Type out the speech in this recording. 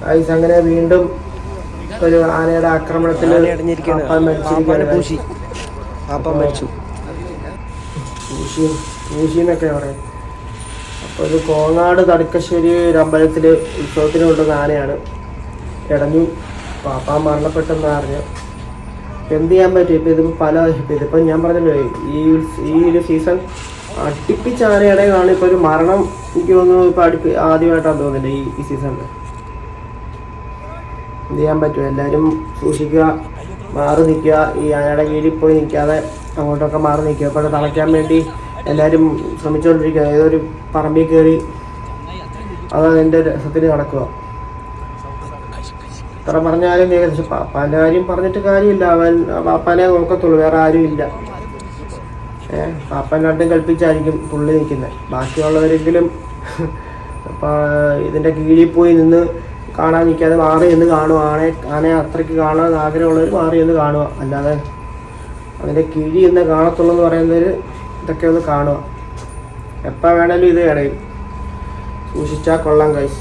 Guys അങ്ങനെ വീണ്ടും ഒരു ആനയുടെ ആക്രമണത്തിൽ പൂശിന്നൊക്കെ പറയും. അപ്പോൾ ഇത് കോങ്ങാട് തടുക്കശ്ശേരി ഒരു അമ്പലത്തിൽ ഉത്സവത്തിന് കൊണ്ടുവന്ന ആനയാണ്. ഇടഞ്ഞു, പാപ്പാൻ മരണപ്പെട്ടെന്ന് അറിഞ്ഞു. ഇപ്പം എന്ത് ചെയ്യാൻ പറ്റും? ഇപ്പം ഇതിപ്പോൾ ഇതിപ്പം ഞാൻ പറഞ്ഞല്ലോ, ഈ ഒരു സീസൺ അടുപ്പിച്ച് ആനയുടെ കാണും. ഇപ്പോൾ ഒരു മരണം എനിക്ക് തോന്നുന്നു ഇപ്പോൾ ആദ്യമായിട്ടാണ് തോന്നുന്നില്ല ഈ സീസണിൽ. എന്ത് ചെയ്യാൻ പറ്റും? എല്ലാവരും സൂക്ഷിക്കുക, മാറി നിൽക്കുക. ഈ ആനയുടെ കീഴിൽ പോയി നിൽക്കാതെ അങ്ങോട്ടൊക്കെ മാറി നിൽക്കുക. അപ്പോൾ തളയ്ക്കാൻ വേണ്ടി എല്ലാവരും ശ്രമിച്ചുകൊണ്ടിരിക്കുക. ഏതൊരു പറമ്പിൽ കയറി അതാണ് എൻ്റെ രസത്തിന് നടക്കുക. എത്ര പറഞ്ഞാലും ഏകദേശം പാപ്പാൻ്റെ കാര്യം പറഞ്ഞിട്ട് കാര്യമില്ല. അവൻ പാപ്പാനെ നോക്കത്തുള്ളൂ, വേറെ ആരും ഇല്ല. പാപ്പൻ രണ്ടും കൽപ്പിച്ചായിരിക്കും പുള്ളി നിൽക്കുന്നത്. ബാക്കിയുള്ളവരെങ്കിലും ഇതിൻ്റെ കീഴിൽ പോയി നിന്ന് കാണാൻ നിൽക്കാതെ മാറി എന്ന് കാണുക. ആനയെ അത്രയ്ക്ക് കാണാൻ ആഗ്രഹമുള്ളവർ മാറി എന്ന് കാണുക. അല്ലാതെ അതിൻ്റെ കീഴിൽ നിന്ന് കാണത്തുള്ളൂ എന്ന് പറയുന്നവർ ഇതൊക്കെ ഒന്ന് കാണുക. എപ്പോൾ വേണേലും ഇത് ഇടയും. സൂക്ഷിച്ചാൽ കൊള്ളാം ഗൈസ്.